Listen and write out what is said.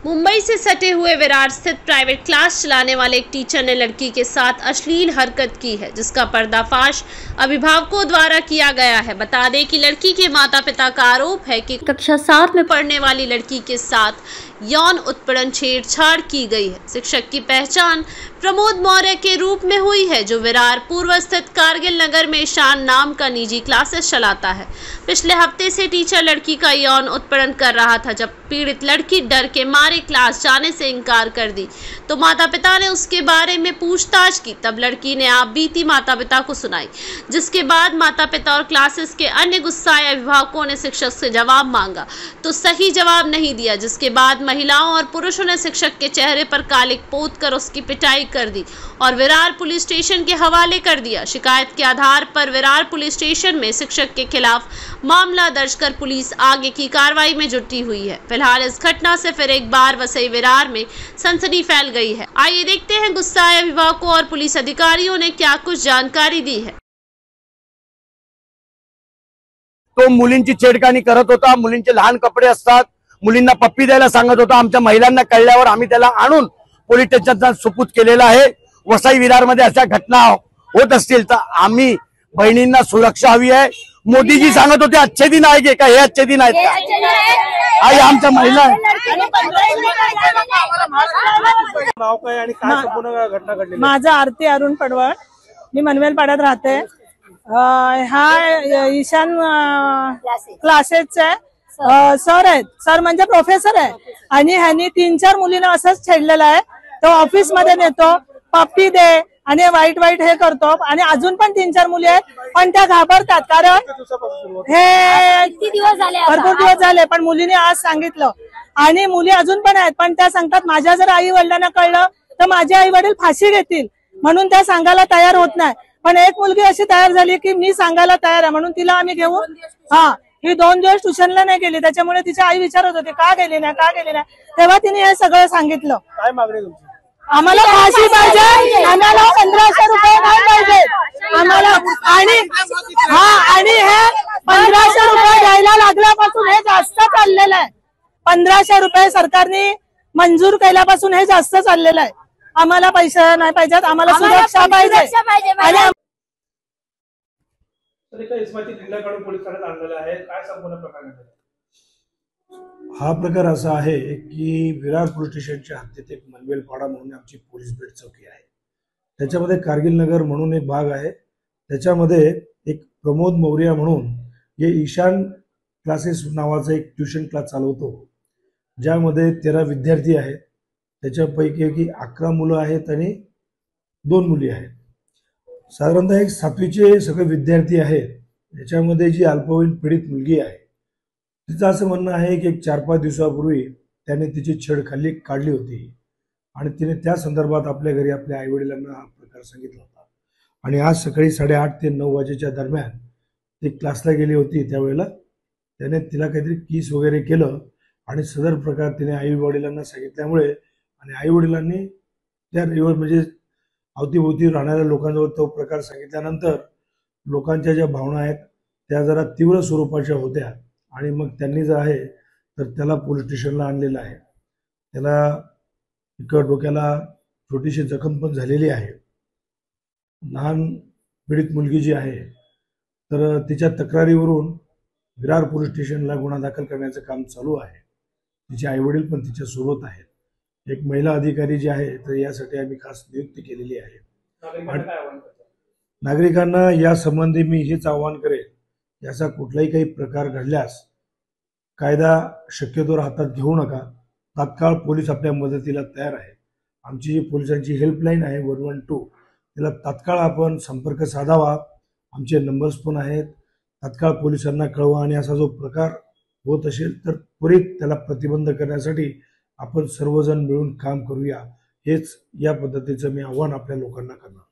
मुंबई से सटे हुए विरार स्थित प्राइवेट क्लास चलाने वाले एक टीचर ने लड़की के साथ अश्लील हरकत की है, जिसका पर्दाफाश अभिभावकों द्वारा किया गया है। बता दें कि लड़की के माता पिता का आरोप है कि कक्षा 7 में पढ़ने वाली लड़की के साथ यौन उत्पीड़न छेड़छाड़ की गई है। शिक्षक की पहचान प्रमोद मौर्य के रूप में हुई है, जो विरार पूर्व स्थित कारगिल नगर में ईशान नाम का निजी क्लासेस चलाता है। पिछले हफ्ते से टीचर लड़की का यौन उत्पीड़न कर रहा था। जब पीड़ित लड़की डर के मारे क्लास जाने से इनकार कर दी तो माता पिता ने उसके बारे में पूछताछ की। तब लड़की ने आप बीती माता पिता को सुनाई, जिसके बाद माता पिता और क्लासेस के अन्य गुस्साए अभिभावकों ने शिक्षक से जवाब मांगा तो सही जवाब नहीं दिया, जिसके बाद महिलाओं और पुरुषों ने शिक्षक के चेहरे पर कालिक पोत कर उसकी पिटाई कर दी और विरार पुलिस स्टेशन के हवाले कर दिया। शिकायत के आधार पर विरार पुलिस स्टेशन में शिक्षक के खिलाफ मामला दर्ज कर पुलिस आगे की कार्रवाई में जुटी हुई है। फिलहाल इस घटना से फिर एक बार वसई विरार में सनसनी फैल गई है। आइए देखते हैं गुस्साए अभिभावकों और पुलिस अधिकारियों ने क्या कुछ जानकारी दी है। तो मुलींची छेडखानी करत होता, मुलींचे लहान कपडे असतात, मुलींना पप्पी द्यायला सांगत होता। आमच्या महिलांना कळल्यावर आम्ही त्याला आणून पोलीस स्टेशनला सुपूत केलेला आहे। वसई विरार मध्ये अशा घटना होत असतील तर आम्ही बहिणींना सुरक्षा हवी आहे। मोदीजी सांगत होते अच्छे दिन आएगे का, हे अच्छे दिन आहेत का? आई आमच्या महिला नाव काय आणि काय संपूर्ण घटना घडली? माझं आरती अरुण पडवळ, मी मनवेलपाड्यात राहते। हा ईशान क्लासेसचे सर आहेत, सर म्हणजे प्रोफेसर आहे आणि ह्यांनी 3-4 मुलींना असंच छेडलेलं आहे। तो ऑफिस मध्ये नेतो, पप्पी दे आणि वाईट वाईट हे करतो आणि अजून पण 3-4 मुली आहेत, पण त्या घाबरतात कारण हे भरपूर दिवस झाले। पण मुलीने आज सांगितलं आणि मुली अजून पण आहेत, पण त्या सांगतात माझ्या जर आई वडिलांना कळलं तर माझे आई वडील फाशी घेतील, म्हणून त्या सांगायला तयार होत नाही। पण एक मुलगी अशी तयार झाली की मी सांगायला तयार आहे, म्हणून तिला आम्ही घेऊन ही 2 दिवस ट्युशनला नाही गेली। त्याच्यामुळे तिची आई विचारत होती का गेली नाही का गेली नाही, तेव्हा तिने हे सगळं सांगितलं। काय मागणी तुमची? आम्हाला फाशी पाहिजे, आम्हाला 1500 रुपये नाही पाहिजे आम्हाला। आणि हे 1500 रुपये द्यायला लागल्यापासून हे जास्त चाललेलं आहे। 1500 रुपये सरकारने मंजूर केल्यापासून हे जास्त चाललेलं आहे। आम्हाला पैसे नाही पाहिजेत, आम्हाला सुरक्षा पाहिजे। आणि हा प्रकार असा आहे की विरार पोलीस स्टेशनच्या हद्दीत एक मनवेलपाडा म्हणून आमची पोलीस बेट चौकी आहे। त्याच्यामध्ये कारगिल नगर म्हणून एक भाग आहे। त्याच्यामध्ये एक प्रमोद मौर्य म्हणून जे ईशान क्लासेस नावाचा एक ट्युशन क्लास चालवतो, ज्यामध्ये 13 विद्यार्थी आहेत। त्याच्यापैकी 11 मुलं आहेत आणि 2 मुली आहेत। साधारणतः एक 7वीचे सगळे विद्यार्थी आहेत। याच्यामध्ये जी अल्पवयीन पीडित मुलगी आहे, तिचं असं म्हणणं आहे की 4-5 दिवसापूर्वी त्याने तिची छेड काढली होती आणि तिने त्या संदर्भात आपल्या घरी आपल्या आई वडिलांना हा प्रकार सांगितला होता। आणि आज सकाळी 8:30 ते 9 वाजेच्या दरम्यान ती क्लासला गेली होती। त्यावेळेला त्याने तिला काहीतरी किस वगैरे केलं आणि सदर प्रकार तिने आई वडिलांना सांगितल्यामुळे आणि आई वडिलांनी त्या म्हणजे अवतीभोवती राहणाऱ्या लोकांजवळ तो प्रकार सांगितल्यानंतर लोकांच्या ज्या भावना आहेत त्या जरा तीव्र स्वरूपाच्या होत्या आणि मग त्यांनी जे आहे तर त्याला पोलीस स्टेशनला आणलेलं आहे। त्याला डोक्याला छोटीशी जखम पण झालेली आहे। लहान पीडित मुलगी जी आहे तर तिच्या तक्रारीवरून विरार पोलीस स्टेशनला गुन्हा दाखल करण्याचं काम चालू आहे। तिचे आई वडील पण तिच्या सोबत आहेत। एक महिला अधिकारी जी आहे तर यासाठी आम्ही खास नियुक्ती केलेली आहे। नागरिकांना या संबंधी मी हेच आवाहन करेन, याचा कुठलाही काही प्रकार घडल्यास कायदा शक्यतोवर हातात घेऊ नका। तात्काळ पोलीस आपल्या मदतीला तयार आहे। आमची जी पोलिसांची हेल्पलाईन आहे 112, त्याला तात्काळ आपण संपर्क साधावा। आमचे नंबर्स पण आहेत, तात्काळ पोलिसांना कळवा आणि असा जो प्रकार होत असेल तर त्वरित त्याला प्रतिबंध करण्यासाठी आपण सर्वजण मिळून काम करूया। हेच या पद्धतीचं मी आव्हान आपल्या लोकांना करणार।